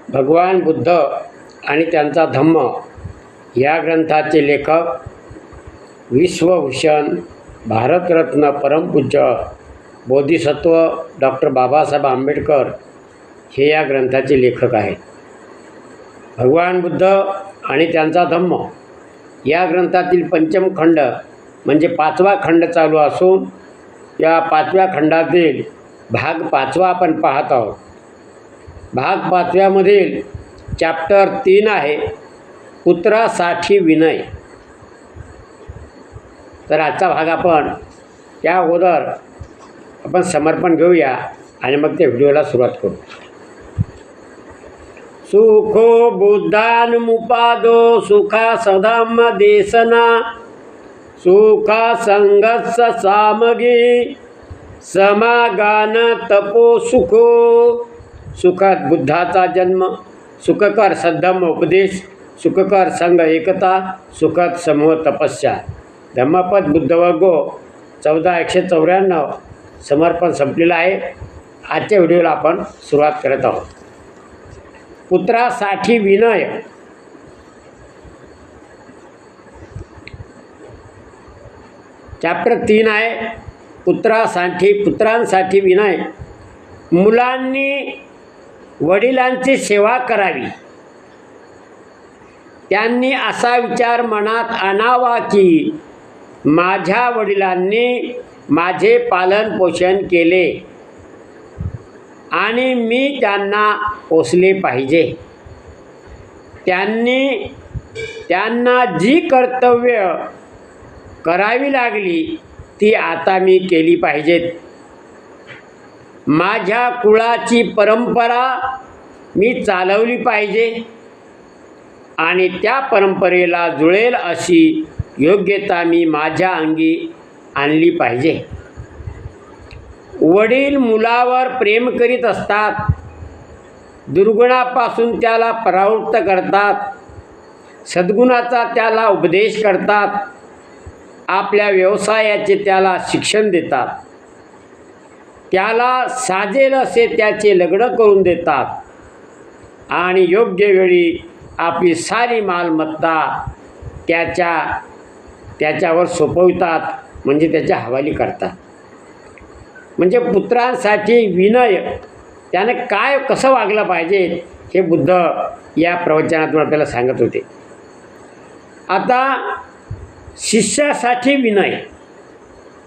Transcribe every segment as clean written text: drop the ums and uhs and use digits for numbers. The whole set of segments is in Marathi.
भगवान बुद्ध आणि त्यांचा धम्म या ग्रंथाचे लेखक विश्वभूषण भारतरत्न परमपूज्य बोधिसत्व डॉक्टर बाबासाहेब आंबेडकर हे या ग्रंथाचे लेखक आहेत. भगवान बुद्ध आणि त्यांचा धम्म या ग्रंथातील पंचम खंड म्हणजे 5वा खंड चालू असून या 5व्या खंडातील भाग 5वा आपण पाहत आहोत. भाग 5व्यामधील चॅप्टर 3 आहे पुत्रासाठी विनय. तर आजचा भाग आपण त्या अगोदर आपण समर्पण घेऊया आणि मग त्या व्हिडिओला सुरुवात करू. सुखो बुद्धानुमुपादो सुखा सधम्म देसना सुखा संगस्स सामगी समागान तपो सुखो. सुखात बुद्धाचा जन्म, सुखकर सद्धम्म उपदेश, सुखकर संघ एकता, सुखद समूह तपस्या. धम्मपद बुद्धवर्गो 14:194 समर्पण संपलेलं आहे. आजच्या व्हिडिओला आपण सुरुवात करत आहोत. पुत्रासाठी विनय. चॅप्टर 3 आहे पुत्रांसाठी विनय. मुलांनी वडिलांची सेवा करावी. त्यांनी असा विचार मनात आणावा की माझ्या वडिलांनी माझे पालन पोषण केले आणि मी त्यांना पोसले पाहिजे. त्यांना जी कर्तव्य करावी लागली ती आता मी केली पाहिजेत. माझ्या कुळाची परंपरा मी चालवली पाहिजे आणि त्या परंपरेला जुळेल अशी योग्यता मी माझ्या अंगी आणली पाहिजे. वडील मुलावर प्रेम करीत असतात, दुर्गुणापासून त्याला परावृत्त करतात, सद्गुणाचा त्याला उपदेश करतात, आपल्या व्यवसायाचे त्याला शिक्षण देतात, त्याला साजेल असे त्याचे लग्न करून देतात आणि योग्य वेळी आपली सारी मालमत्ता त्याच्यावर सोपवितात, म्हणजे त्याच्या हवाली करतात. म्हणजे पुत्रांसाठी विनय, त्याने कसं वागलं पाहिजे हे बुद्ध या प्रवचनातून आपल्याला सांगत होते. आता शिष्यासाठी विनय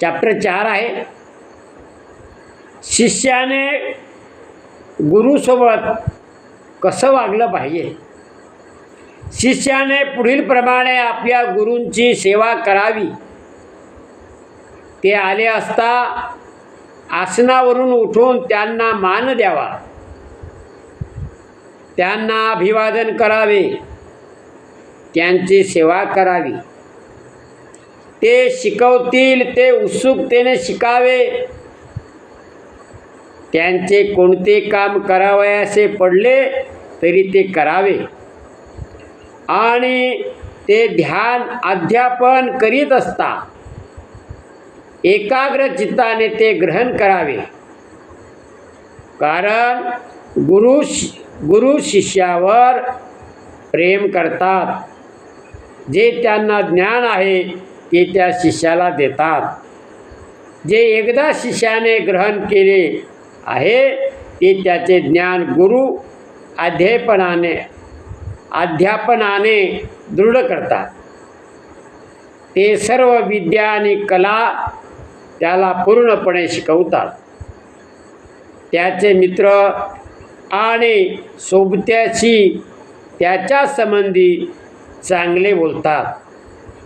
चॅप्टर 4 आहे. शिष्याने गुरुसोबत कसं वागलं पाहिजे. शिष्याने पुढील प्रमाणे आपल्या गुरूंची सेवा करावी. ते आले असता आसनावरून उठून त्यांना मान द्यावा, त्यांना अभिवादन करावे, त्यांची सेवा करावी. ते शिकवतील ते उत्सुकतेने शिकावे. त्यांचे कोणते काम करावयाचे पडले तरी ते करावे आणि ते ध्यान अध्यापन करीत असता एकाग्र चित्ताने ते ग्रहण करावे. कारण गुरु शिष्यावर प्रेम करतात. जे त्यांना ज्ञान आहे ते त्या शिष्याला देतात. जे एकदा शिष्याने ग्रहण केले आहे ते त्याचे ज्ञान गुरु अध्यापनाने दृढ करतात. ते सर्व विद्या आणि कला त्याला पूर्णपणे शिकवतात. त्याचे मित्र आणि सोबत्याशी त्याच्या संबंधी चांगले बोलतात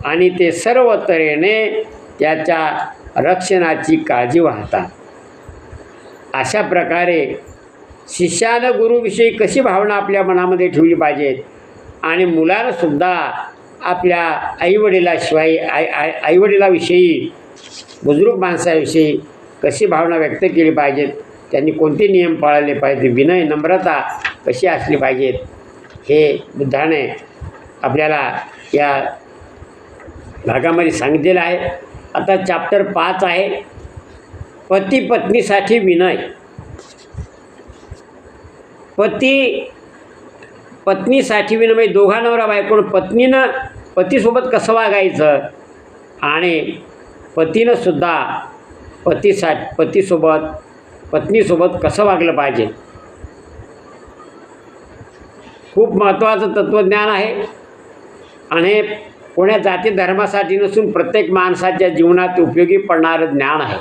आणि ते सर्व तऱ्हेने त्याच्या रक्षणाची काळजी वाहतात. अशा प्रकारे शिष्यानं गुरुविषयी कशी भावना आपल्या मनामध्ये ठेवली पाहिजेत आणि मुलांनासुद्धा आपल्या आईवडिलाविषयी बुजुर्ग माणसाविषयी कशी भावना व्यक्त केली पाहिजेत, त्यांनी कोणते नियम पाळले पाहिजे, विनय नम्रता कशी असली पाहिजेत, हे बुद्धाने आपल्याला या भागामध्ये सांगितलेलं आहे. आता चॅप्टर 5 आहे पती पत्नीसाठी विनय. पती पत्नीसाठी विना म्हणजे दोघा नवरा बायको पत्नीनं पतीसोबत कसं वागायचं आणि पतीनं सुद्धा पतीसोबत पत्नीसोबत कसं वागलं पाहिजे, खूप महत्त्वाचं तत्त्वज्ञान आहे आणि कोण्या जाती धर्मासाठी नसून प्रत्येक माणसाच्या जीवनात उपयोगी पडणारं ज्ञान आहे.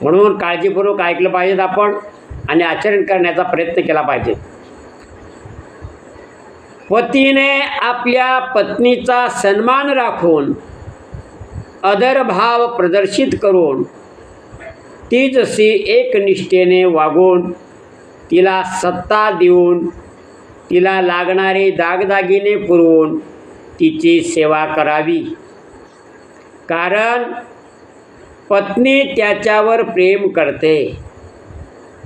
म्हणून काळजीपूर्वक ऐकलं पाहिजेत आपण आणि आचरण करण्याचा प्रयत्न केला पाहिजे. पतीने आपल्या पत्नीचा सन्मान राखून आदरभाव प्रदर्शित करून ती जशी एकनिष्ठेने वागून तिला सत्ता देऊन तिला लागणारे दागदागिने पुरवून तिची सेवा करावी. कारण पत्नी त्याच्यावर प्रेम करते.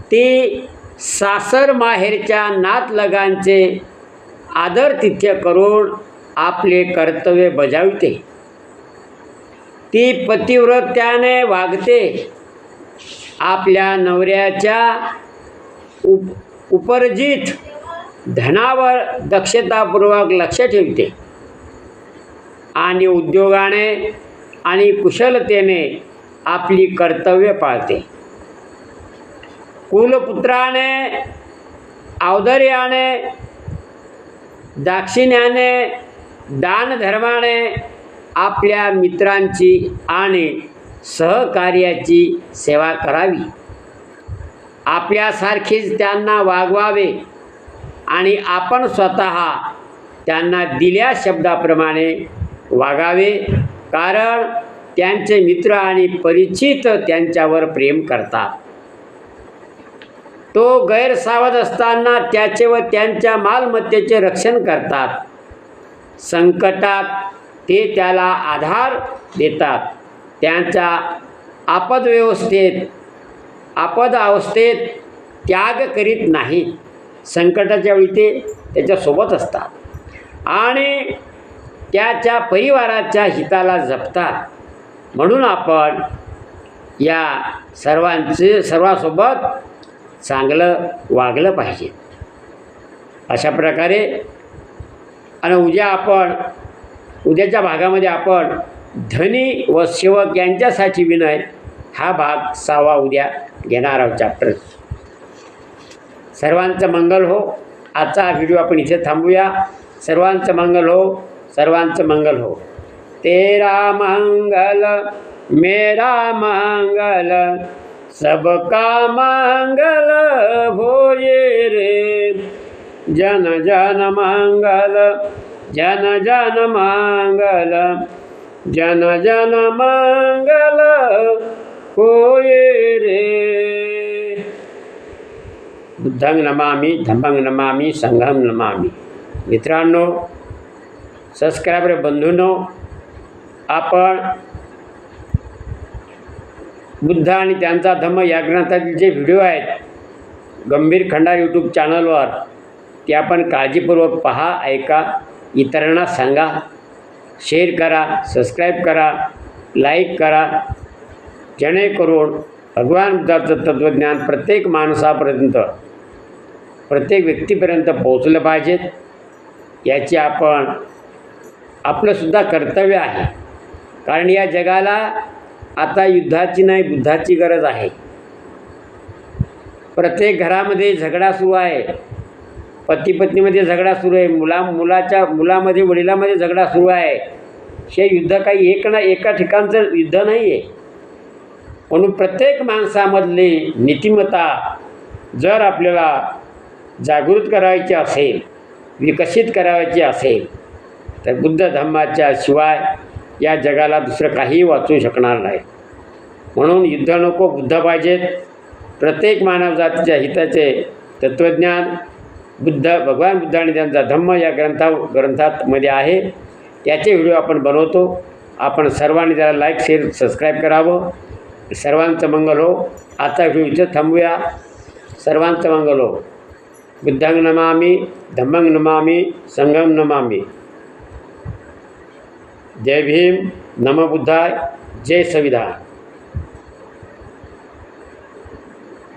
ती सासर माहेरच्या नातलगांचे आदरातिथ्य करून आपले कर्तव्य बजावते. ती पतिव्रत्याने वागते. आपल्या नवऱ्याच्या उपार्जित धनावर दक्षतापूर्वक लक्ष ठेवते आणि उद्योगाने आणि कुशलतेने आपली कर्तव्य पाळते. कुलपुत्राने औदार्याने दाक्षिण्याने दानधर्माने आपल्या मित्रांची आणि सहकार्याची सेवा करावी. आपल्यासारखीच त्यांना वागवावे आणि आपण स्वतः त्यांना दिल्या शब्दाप्रमाणे वागावे. कारण त्यांचे मित्र आणि परिचित त्यांच्यावर प्रेम करतात. तो गैरसावध असताना त्याचे व त्यांच्या मालमत्तेचे रक्षण करतात. संकटात ते त्याला आधार देतात. त्यांच्या आपद अवस्थेत त्याग करीत नाहीत. संकटाच्या वेळी ते त्याच्यासोबत असतात आणि त्याच्या परिवाराच्या हिताला जपतात. म्हणून आपण या सर्वांसोबत चांगलं वागलं पाहिजे. अशा प्रकारे आणि उद्याच्या भागामध्ये आपण धनी व सेवक यांच्यासाठी विनय हा भाग 6वा उद्या घेणार आहोत चॅप्टर. सर्वांचं मंगल हो. आजचा व्हिडिओ आपण इथे थांबूया. सर्वांचं मंगल हो. सर्वांचं मंगल हो. तेरा मंगल मेरा मंगल सबका मंगल होए रे. जन जन मंगल जन जन मंगल जन जन मंगल होए रे. बुद्धं नमामि धम्मं नमामि संघं नमामि. मित्रांनो, सबस्क्रायबर बंधूंनो, आपण बुद्ध आणि त्यांचा धम्म या ग्रंथातील जे व्हिडिओ आहेत गंभीर खंडार यूट्यूब चॅनलवर ते आपण काळजीपूर्वक पहा, ऐका, इतरांना सांगा, शेअर करा, सबस्क्राईब करा, लाईक करा, जेणेकरून भगवान बुद्धाचं तत्त्वज्ञान प्रत्येक माणसापर्यंत प्रत्येक व्यक्तीपर्यंत पोहोचलं पाहिजेत. याची आपलंसुद्धा कर्तव्य आहे. कारण या जगाला आता युद्धाची नाही बुद्धाची गरज आहे. प्रत्येक घरामध्ये झगडा सुरू आहे. पती पत्नीमध्ये झगडा सुरू आहे. मुलामध्ये वडिलांमध्ये झगडा सुरू आहे. हे युद्ध काही एका ठिकाणचं युद्ध नाही आहे. म्हणून प्रत्येक माणसामधली नीतिमत्ता जर आपल्याला जागृत करायची असेल, विकसित करायची असेल तर बुद्ध धम्माच्या शिवाय या जगाला दुसरं काहीही वाचू शकणार नाही. म्हणून युद्ध नको, बुद्ध पाहिजेत. प्रत्येक मानवजातीच्या हिताचे तत्त्वज्ञान भगवान बुद्ध आणि त्यांचा धम्म या ग्रंथामध्ये आहे. त्याचे व्हिडिओ आपण बनवतो. आपण सर्वांनी त्याला लाईक, शेअर, सबस्क्राईब करावं. सर्वांचं मंगल हो. आता व्हिडिओ इथं थांबूया. सर्वांचं मंगल हो. बुद्धं नमामि धम्मं नमामि संघं नमामि. जय भीम. नमो बुद्धाय. जय संविधान.